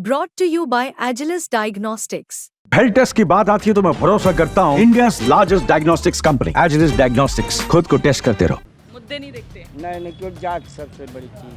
Brought to you by Agilus Diagnostics. Health test की बात आती है तो मैं भरोसा करता हूँ India largest diagnostics company Agilus diagnostics. खुद को टेस्ट करते रहो। मुद्दे नहीं देखते। नहीं क्यों, जात सबसे बड़ी चीज़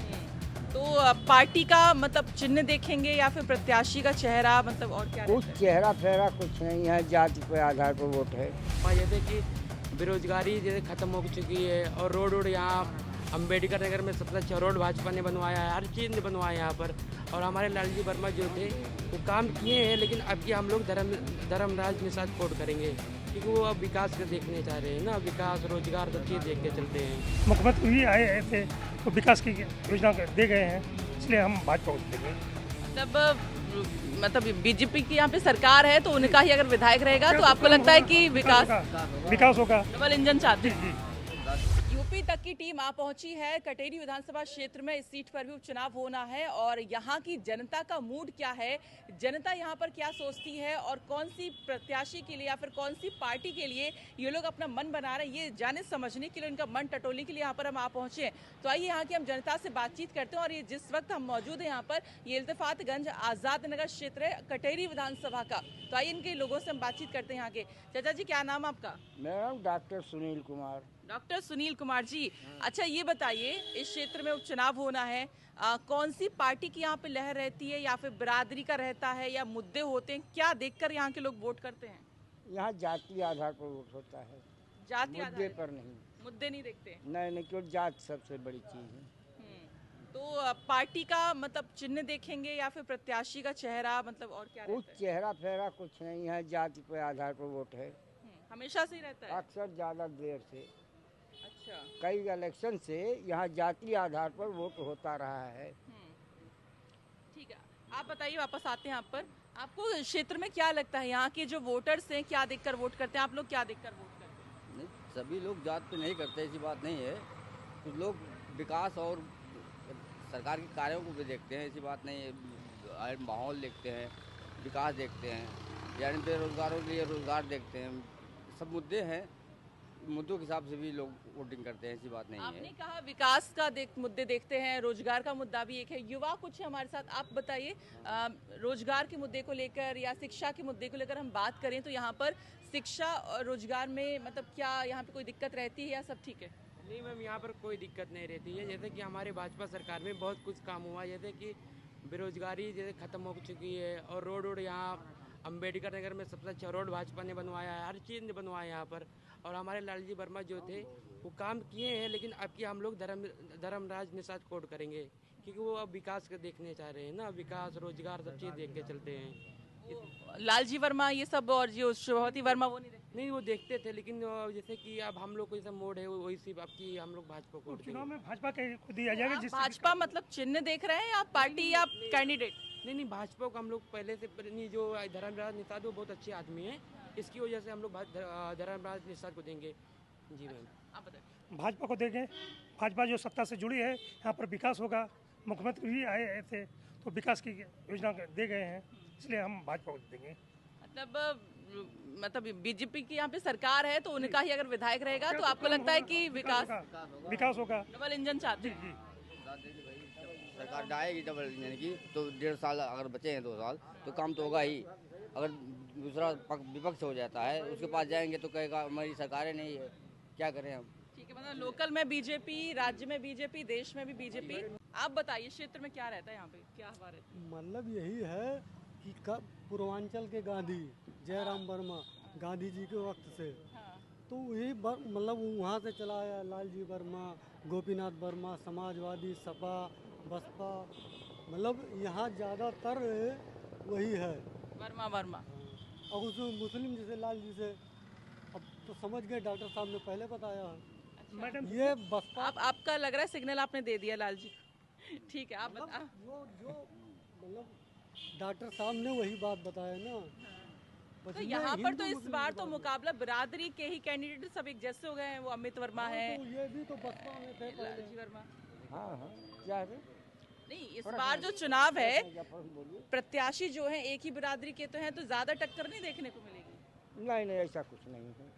है। तो पार्टी का मतलब चिन्ह देखेंगे या फिर प्रत्याशी का चेहरा, मतलब और क्या कुछ चेहरा फेरा कुछ नहीं है, जाति के आधार पर वोट है। जैसे कि बेरोजगारी जैसे खत्म हो चुकी है और रोड यहाँ अम्बेडकर नगर में सबसे अच्छा रोड भाजपा ने बनवाया है, हर चीज़ ने बनवाया है यहाँ पर। और हमारे लालजी वर्मा जो थे वो काम किए हैं, लेकिन अब की हम लोग धर्मराज निषाद कोट करेंगे क्योंकि वो अब विकास को देखने चाह रहे हैं ना, विकास रोजगार सब चीज़ देख के चलते हैं। मुख्यमंत्री भी आए थे तो विकास की योजना दे गए हैं, इसलिए हम भाजपा को देंगे। मतलब बीजेपी की यहाँ पे सरकार है तो उनका ही अगर विधायक रहेगा तो आपको लगता है कि विकास होगा। डबल इंजन चाहते हैं। यूपी तक की टीम आ पहुंची है। कटेरी विधानसभा क्षेत्र में इस सीट पर भी उपचुनाव होना है और यहाँ की जनता का मूड क्या है, जनता यहाँ पर क्या सोचती है और कौन सी प्रत्याशी के लिए या फिर कौन सी पार्टी के लिए ये लोग अपना मन बना रहे हैं, ये जाने समझने के लिए, उनका मन टटोलने के लिए यहाँ पर हम आ पहुंचे हैं। तो आइए यहाँ की हम जनता से बातचीत करते हैं। और ये जिस वक्त हम मौजूद हैं यहाँ पर, ये इल्तिफातगंज आज़ाद नगर क्षेत्र है कटेरी विधानसभा का। तो आइए इनके लोगों से हम बातचीत करते हैं यहाँ के। चाचा जी, क्या नाम आपका? मेरा नाम डॉक्टर सुनील कुमार। डॉक्टर सुनील कुमार जी, अच्छा ये बताइए, इस क्षेत्र में उपचुनाव होना है, कौन सी पार्टी की यहाँ पे लहर रहती है या फिर बिरादरी का रहता है या मुद्दे होते हैं, क्या देखकर यहाँ के लोग वोट करते हैं? यहाँ जाति आधार पर वोट होता है, जाति मुद्दे आधार पर नहीं। मुद्दे नहीं देखते। नहीं क्यों, जात सबसे बड़ी चीज़ है। तो पार्टी का मतलब चिन्ह देखेंगे या फिर प्रत्याशी का चेहरा, मतलब और क्या कुछ रहता है? चेहरा फेरा कुछ नहीं है, जाति के आधार पर वोट है। हमेशा से ही रहता है? अक्सर ज़्यादा देर से, अच्छा। कई इलेक्शन से यहाँ जाति आधार पर वोट होता रहा है। ठीक है, आप बताइए, वापस आते हैं आप पर। आपको क्षेत्र में क्या लगता है, यहाँ के जो वोटर्स हैं क्या देखकर वोट करते हैं? आप लोग क्या देखकर वोट करते हैं? नहीं, सभी लोग जात पे नहीं करते, ऐसी बात नहीं है। कुछ लोग विकास और सरकार के कार्यों को भी देखते हैं, ऐसी बात नहीं है। माहौल देखते हैं, विकास देखते हैं, यानी बेरोजगारों के लिए रोजगार देखते हैं। सब मुद्दे हैं, मुद्दों के हिसाब से भी लोग वोटिंग करते हैं, ऐसी बात नहीं है। आपने कहा विकास का मुद्दे देखते हैं, रोजगार का मुद्दा भी एक है। युवा कुछ है हमारे साथ, आप बताइए, रोजगार के मुद्दे को लेकर या शिक्षा के मुद्दे को लेकर हम बात करें तो यहाँ पर शिक्षा और रोजगार में मतलब क्या यहाँ पे कोई दिक्कत रहती है या सब ठीक है? नहीं मैम, यहाँ पर कोई दिक्कत नहीं रहती है। जैसे कि हमारे भाजपा सरकार में बहुत कुछ काम हुआ, जैसे कि बेरोजगारी जैसे खत्म हो चुकी है और रोड यहाँ अम्बेडकर नगर में सबसे अच्छा रोड भाजपा ने बनवाया है, हर चीज़ ने बनवाया है यहाँ पर। और हमारे लालजी वर्मा जो थे वो काम किए हैं, लेकिन अब की हम लोग धर्मराज निषाद कोट करेंगे क्योंकि वो अब विकास को देखने चाह रहे हैं ना, विकास रोजगार सब चीज़ देख के चलते हैं। लालजी वर्मा ये सब और जो शुभवती वर्मा वो नहीं देखते? नहीं, वो देखते थे, लेकिन जैसे कि अब हम लोग को जैसा मोड है वही सिर्फ आपकी हम लोग भाजपा को चुनाव में भाजपा को दिया जाएगा। आप भाजपा मतलब चिन्ह देख रहे हैं या पार्टी या कैंडिडेट? नहीं, भाजपा को हम लोग पहले से नहीं, जो धर्मराज निषाद वो बहुत अच्छे आदमी हैं, इसकी वजह से हम लोग धर्मराज निषाद को देंगे। जी मैम, आप बताइए। भाजपा को देंगे। भाजपा जो सत्ता से जुड़ी है, यहाँ पर विकास होगा। मुख्यमंत्री भी आए थे तो विकास की योजना दे गए हैं, इसलिए हम भाजपा को देंगे। मतलब बीजेपी की यहाँ पे सरकार है तो उनका ही अगर विधायक रहेगा तो आपको लगता है कि विकास होगा। डबल इंजन चाहते हैं? सरकार डालेगी डबल इंजन की तो 1.5 साल अगर बचे हैं, 2 साल तो काम तो होगा ही। अगर दूसरा विपक्ष हो जाता है उसके पास जाएंगे तो कहेगा हमारी सरकारें नहीं है, क्या करें हम। ठीक है, मतलब लोकल में बीजेपी, राज्य में बीजेपी, देश में भी बीजेपी। आप बताइए क्षेत्र में क्या रहता है, यहाँ पे क्या हवा रहती है? मतलब यही है कि पूर्वांचल के गांधी जयराम वर्मा, गांधी जी के वक्त से तो यही मतलब वहाँ से चला आया। लालजी वर्मा, गोपीनाथ वर्मा, समाजवादी, सपा, बसपा, मतलब यहाँ ज़्यादातर वही है वर्मा। और उसमें मुस्लिम जैसे लाल जी से अब तो समझ गए, डॉक्टर साहब ने पहले बताया। मैडम ये बसपा आपका लग रहा है सिग्नल आपने दे दिया लाल जी। ठीक है, आप बता। वो जो मतलब डॉक्टर साहब ने वही बात बताया ना। तो यहाँ पर तो इस बार तो मुकाबला बिरादरी के ही कैंडिडेट सब एक जैसे हो गए हैं। वो अमित वर्मा है, तो ये भी तो बसपा में थे लालजी वर्मा। हाँ क्या है? नहीं, इस बार जो चुनाव है प्रत्याशी जो है एक ही बिरादरी के तो हैं, तो ज्यादा टक्कर नहीं देखने को मिलेगी। नहीं ऐसा कुछ नहीं है।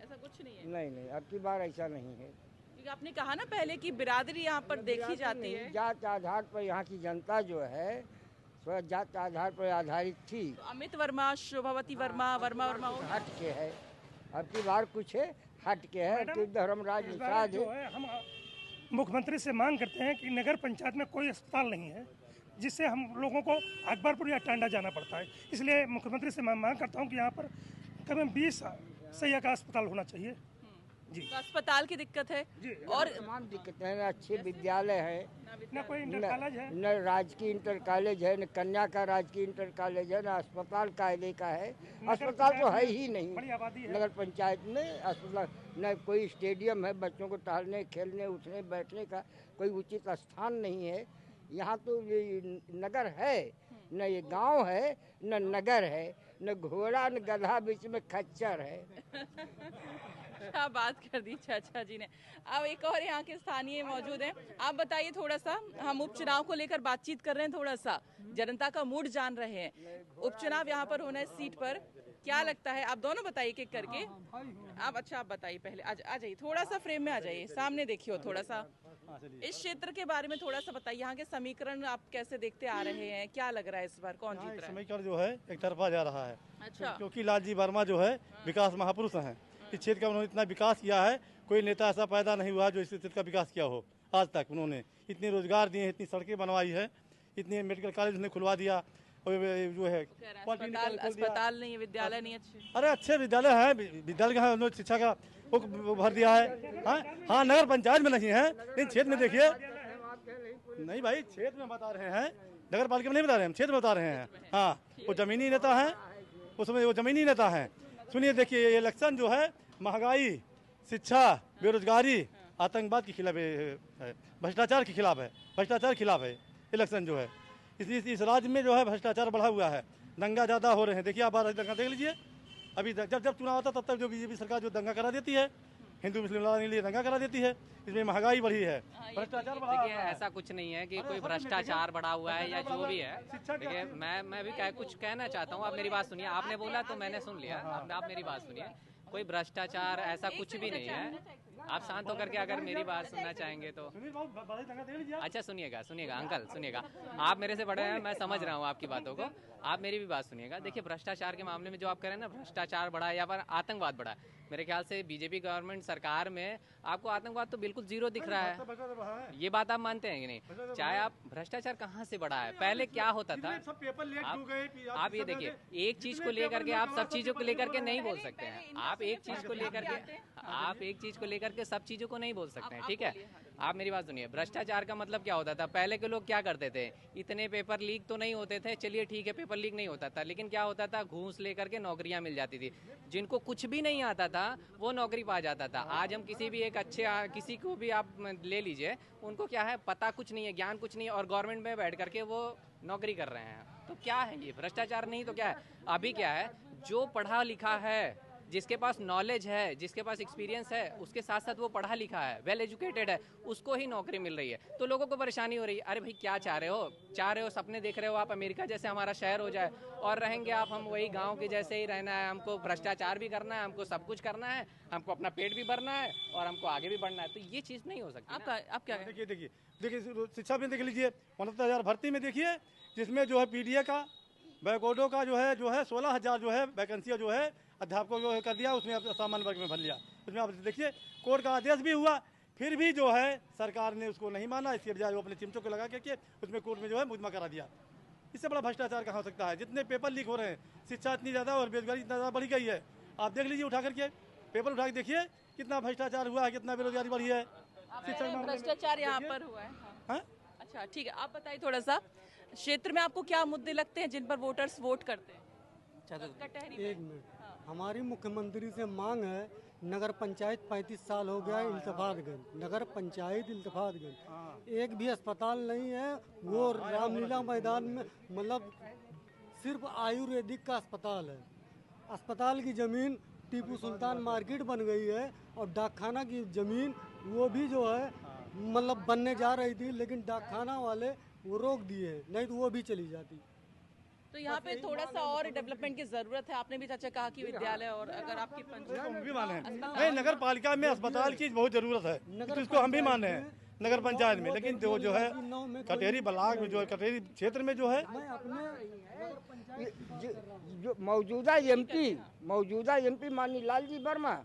ऐसा कुछ नहीं है? नहीं अब की बार ऐसा नहीं है। क्योंकि आपने कहा ना पहले कि बिरादरी यहाँ पर देखी जाती है। जात आधार पर यहाँ की जनता जो है स्वयं जात आधार पर आधारित थी, तो अमित वर्मा, शोभावती वर्मा, वर्मा वो हट के है। अब की बार कुछ है हट के है कि धर्मराज इस बार निषाद जो है हम मुख्यमंत्री से मांग करते हैं कि नगर पंचायत में कोई अस्पताल नहीं है, जिससे हम लोगों को अकबरपुर या टांडा जाना पड़ता है। इसलिए मुख्यमंत्री से मैं मांग करता हूं कि यहाँ पर कम से कम 20 सैया का अस्पताल होना चाहिए जी। तो अस्पताल की दिक्कत है जी और तमाम दिक्कतें हैं, न अच्छे विद्यालय है, न कोई इंटर कॉलेज है, न राजकीय इंटर कॉलेज है, न कन्या का राजकीय इंटर कॉलेज है, न अस्पताल कायदे का है। अस्पताल तो है ही नहीं बड़ी आबादी है। नगर पंचायत में अस्पताल, न कोई स्टेडियम है बच्चों को टहलने खेलने उठने बैठने का कोई उचित स्थान नहीं है। यहाँ तो ये नगर है, न ये गांव है न नगर है, न घोड़ा न गधा, बीच में खच्चर है। क्या बात कर दी चाचा जी ने। अब एक और यहाँ के स्थानीय मौजूद हैं, आप बताइए थोड़ा सा, हम उपचुनाव को लेकर बातचीत कर रहे हैं, थोड़ा सा जनता का मूड जान रहे हैं। उपचुनाव यहाँ पर होना है सीट पर, क्या लगता है? आप दोनों बताइए एक करके। आप अच्छा आप बताइए पहले, आ जाइए थोड़ा सा फ्रेम में आ जाइए, सामने देखिए थोड़ा सा इस क्षेत्र के बारे में थोड़ा सा बताइए। यहाँ के समीकरण आप कैसे देखते आ रहे हैं, क्या लग रहा है इस बार कौन जीत रहा है? समीकरण जो है एक तरफा जा रहा है। अच्छा, क्योंकि लालजी वर्मा जो है विकास महापुरुष हैं। इस क्षेत्र का उन्होंने इतना विकास किया है, कोई नेता ऐसा पैदा नहीं हुआ जो इस क्षेत्र का विकास किया हो आज तक। उन्होंने इतने रोजगार दिए, इतनी सड़कें बनवाई है, इतने मेडिकल कॉलेज उन्हें खुलवा दिया, और जो है अस्पताल नहीं, विद्यालय नहीं अच्छे। अरे अच्छे विद्यालय हैं, विद्यालय का उन्होंने शिक्षा का वो भर दिया है। हाँ नगर पंचायत में नहीं है, लेकिन क्षेत्र में देखिए। नहीं भाई, क्षेत्र में बता रहे हैं, नगर पालिका में नहीं बता रहे हैं, हम क्षेत्र में बता रहे हैं। हाँ वो जमीनी नेता हैं, उसमें वो जमीनी नेता हैं। सुनिए देखिए, ये इलेक्शन जो है महंगाई, शिक्षा, बेरोजगारी, आतंकवाद के खिलाफ है, भ्रष्टाचार के खिलाफ है, भ्रष्टाचार के खिलाफ है इलेक्शन जो है। इसलिए इस राज्य में जो है भ्रष्टाचार बढ़ा हुआ है, दंगा ज़्यादा हो रहे हैं। देखिए आप दंगा देख लीजिए, अभी जब चुनाव आता तब तक जो बीजेपी सरकार जो दंगा करा देती है, हिंदू मुस्लिम लड़ाने के लिए दंगा करा देती है। इसमें महंगाई बढ़ी है, भ्रष्टाचार बढ़ा हुआ है। ऐसा कुछ नहीं है कि कोई भ्रष्टाचार बढ़ा हुआ है या जो भी है। देखिए मैं भी कुछ कहना चाहता हूँ, आप मेरी बात सुनिए। आपने बोला तो मैंने सुन लिया, आप मेरी बात सुनिए। कोई भ्रष्टाचार ऐसा कुछ भी नहीं है। आप शांत होकर के अगर मेरी बात सुनना चाहेंगे तो अच्छा सुनिएगा अंकल सुनिएगा। आप मेरे से बड़े हैं, मैं समझ रहा हूँ आपकी बातों को, आप मेरी भी बात सुनिएगा। देखिए भ्रष्टाचार के मामले में जो आप कह रहे हैं ना, भ्रष्टाचार बढ़ा है या फिर आतंकवाद बढ़ा है, मेरे ख्याल से बीजेपी गवर्नमेंट सरकार में आपको आतंकवाद तो बिल्कुल जीरो दिख रहा है। ये बात आप मानते हैं कि नहीं? चाहे आप भ्रष्टाचार कहाँ से बढ़ा है, पहले क्या होता था? आप ये देखिए, एक चीज को लेकर के आप सब चीजों को लेकर के नहीं बोल सकते हैं। आप एक चीज को लेकर के सब चीजों को नहीं बोल सकते हैं, ठीक है? आप मेरी बात सुनिए। भ्रष्टाचार का मतलब क्या होता था? पहले के लोग क्या करते थे, इतने पेपर लीक तो नहीं होते थे, चलिए ठीक है पेपर लीक नहीं होता था, लेकिन क्या होता था, घूस लेकर के नौकरियां मिल जाती थी। जिनको कुछ भी नहीं आता था वो नौकरी पा जाता था। आज हम किसी भी एक अच्छे किसी को भी आप ले लीजिए, उनको क्या है, पता कुछ नहीं है, ज्ञान कुछ नहीं है, और गवर्नमेंट में बैठ करके वो नौकरी कर रहे हैं। तो क्या है ये? भ्रष्टाचार नहीं तो क्या है? अभी क्या है, जो पढ़ा लिखा है, जिसके पास नॉलेज है, जिसके पास एक्सपीरियंस है, उसके साथ साथ वो पढ़ा लिखा है, वेल एजुकेटेड है, उसको ही नौकरी मिल रही है। तो लोगों को परेशानी हो रही है। अरे भाई क्या चाह रहे हो, सपने देख रहे हो आप अमेरिका जैसे हमारा शहर हो जाए, और रहेंगे आप हम वही गांव के जैसे ही रहना है। हमको भ्रष्टाचार भी करना है, हमको सब कुछ करना है, हमको अपना पेट भी भरना है और हमको आगे भी बढ़ना है। तो ये चीज़ नहीं हो सकती। आप क्या देखिए शिक्षा में देख लीजिए, 69,000 भर्ती में देखिए, जिसमें जो है पीडीए का, बैकवर्डो का जो है 16,000 जो है वैकेंसियाँ जो है अध्यापकों को कर दिया, उसमें अब सामान्य वर्ग में भर लिया। उसमें आप देखिए कोर्ट का आदेश भी हुआ, फिर भी जो है सरकार ने उसको नहीं माना। इसके बजाय वो अपने चिमचों को लगा करके उसमें कोर्ट में जो है मुकदमा करा दिया। इससे बड़ा भ्रष्टाचार कहाँ हो सकता है? जितने पेपर लीक हो रहे हैं, शिक्षा इतनी ज़्यादा और बेरोजगारी इतना ज़्यादा बढ़ी गई है। आप देख लीजिए, उठा करके पेपर उठा के देखिए कितना भ्रष्टाचार हुआ है, कितना बेरोजगारी बढ़ी है। भ्रष्टाचार यहाँ पर हुआ है। अच्छा ठीक है, आप बताइए थोड़ा सा, क्षेत्र में आपको क्या मुद्दे लगते हैं जिन पर वोटर्स वोट करते हैं? एक मिनट, हमारी मुख्यमंत्री से मांग है, नगर पंचायत 35 साल हो गया इल्तफातगंज, नगर पंचायत इल्तफातगंज, एक भी अस्पताल नहीं है। वो रामलीला मैदान में मतलब सिर्फ आयुर्वेदिक का अस्पताल है। अस्पताल की ज़मीन टीपू सुल्तान मार्केट बन गई है, और डाकखाना की ज़मीन वो भी जो है मतलब बनने जा रही थी, लेकिन डाकखाना वाले वो रोक दिए, नहीं तो वो भी चली जाती। तो यहाँ पे थोड़ा सा और डेवलपमेंट की जरूरत है। आपने भी चाचा कहा कि विद्यालय, और अगर आपकी नगर पालिका में अस्पताल की बहुत जरूरत है, तो इसको हम भी मान रहे हैं। नगर पंचायत में, लेकिन जो है कटेरी ब्लॉक में, जो कटेरी क्षेत्र में जो है जो मौजूदा एमपी माननीय लालजी वर्मा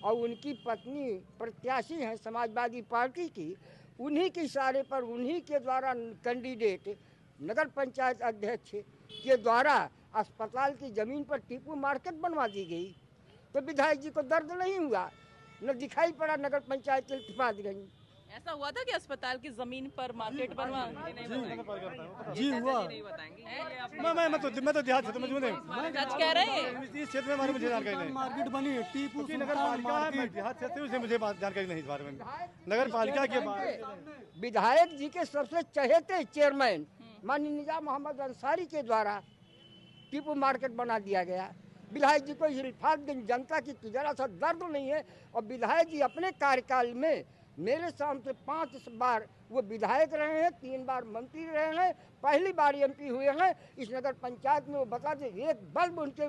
और उनकी पत्नी प्रत्याशी हैं समाजवादी पार्टी की, उन्हीं के इशारे पर उन्हीं के द्वारा कैंडिडेट नगर पंचायत अध्यक्ष के द्वारा अस्पताल की जमीन पर टीपू मार्केट बनवा दी गई। तो विधायक जी को दर्द नहीं हुआ, न दिखाई पड़ा नगर पंचायत के इल्तिफात रही। ऐसा हुआ था कि अस्पताल की जमीन पर मार्केट बनवा जी हुआ। मैं तो देहात क्षेत्र में सच कह रहे हैं। इस क्षेत्र में मुझे जानकारी नहीं। मार्केट बनी टीपू नगर पालिका है, देहात क्षेत्र से मुझे जानकारी नहीं इस बारे में। नगर पालिका के बाद विधायक जी के सबसे चहेते चेयरमैन माननीय निजाम मोहम्मद अंसारी के द्वारा टीपू मार्केट बना दिया गया। विधायक जी को इल्फातगंज जनता की जरा सा दर्द नहीं है। और विधायक जी अपने कार्यकाल में मेरे सामने 5 बार वो विधायक रहे हैं, 3 बार मंत्री रहे हैं, पहली बार एमपी हुए हैं इस नगर पंचायत में। वो बता दे एक बल्ब उनके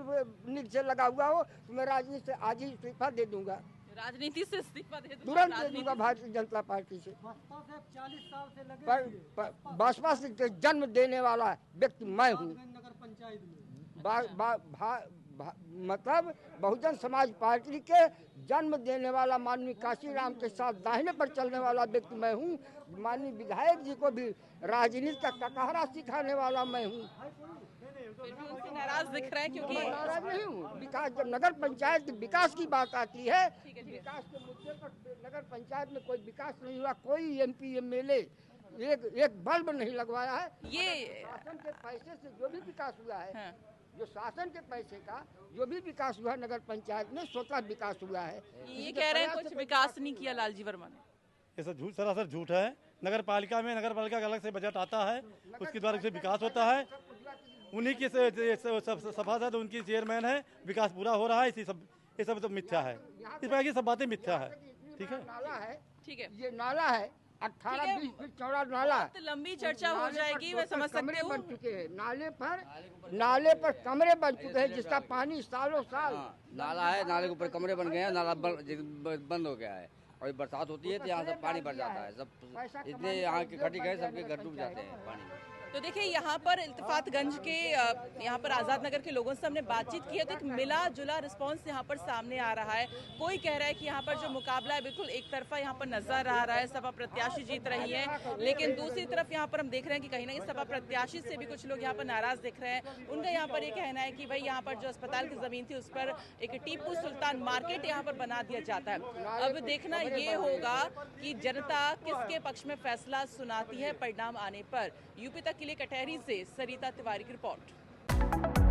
नीचे लगा हुआ हो तो मैं राजनीति से आज ही इस्तीफा दे दूंगा, राजनीति से इस्तीफा दे दूंगा, तुरंत दे दूंगा भारतीय जनता पार्टी से। 40 साल से लगे बसपा से जन्म देने वाला व्यक्ति मैं हूँ। नगर पंचायत में मतलब बहुजन समाज पार्टी के जन्म देने वाला माननीय काशीराम के साथ दाहिने पर चलने वाला व्यक्ति मैं हूँ। माननीय विधायक जी को भी राजनीति का कटहरा सिखाने वाला मैं हूँ। नाराज दिख रहे हैं क्योंकि नाराज नहीं हूँ। विकास, जब नगर पंचायत विकास की बात आती है, विकास के मुद्दे पर नगर पंचायत में कोई विकास नहीं हुआ। कोई एमपी एमएलए एक बल्ब नहीं लगवाया है। ये शासन के पैसे से जो भी विकास हुआ है, हाँ। जो शासन के पैसे का जो भी विकास हुआ नगर पंचायत में स्वतः विकास हुआ है। ये कह रहे हैं कुछ विकास नहीं किया लालजी वर्मा ने। ये सब झूठ, सरासर झूठ है। नगर पालिका का अलग से बजट आता है, उसके द्वारा से विकास होता है। उन्हीं के सभासद उनकी चेयरमैन है, विकास पूरा हो रहा है। ये सब तो मिथ्या है, इस प्रकार की सब बातें मिथ्या है। ठीक है, नाला है, ठीक है, ये नाला है 18-20 फीट चौड़ा नाला। तो लंबी चर्चा हो जाएगी, मैं समझ सकती हूँ। बन चुके हैं नाले पर कमरे बन चुके हैं जिसका पानी सालों साल। नाला है, नाले के ऊपर कमरे बन गए हैं, नाला बंद हो गया है और बरसात होती है तो यहाँ से पानी भर जाता है। सब इतने यहाँ के खटी गए, सबके घर डूब जाते हैं पानी में। तो देखिए यहाँ पर इल्तिफातगंज के यहाँ पर आज़ाद नगर के लोगों से हमने बातचीत की है तो एक मिला जुला रिस्पांस यहाँ पर सामने आ रहा है। कोई कह रहा है कि यहाँ पर जो मुकाबला है बिल्कुल एक तरफा यहाँ पर नजर आ रहा है, सपा प्रत्याशी जीत रही है। लेकिन दूसरी तरफ यहाँ पर हम देख रहे हैं कि कहीं ना कहीं सपा प्रत्याशी से भी कुछ लोग यहाँ पर नाराज दिख रहे हैं। उनका यहाँ पर ये कहना है कि भाई यहाँ पर जो अस्पताल की जमीन थी उस पर एक टीपू सुल्तान मार्केट यहाँ पर बना दिया जाता है। अब देखना ये होगा कि जनता किसके पक्ष में फैसला सुनाती है परिणाम आने पर। यूपी तक के लिए कटहरी से सरिता तिवारी की रिपोर्ट।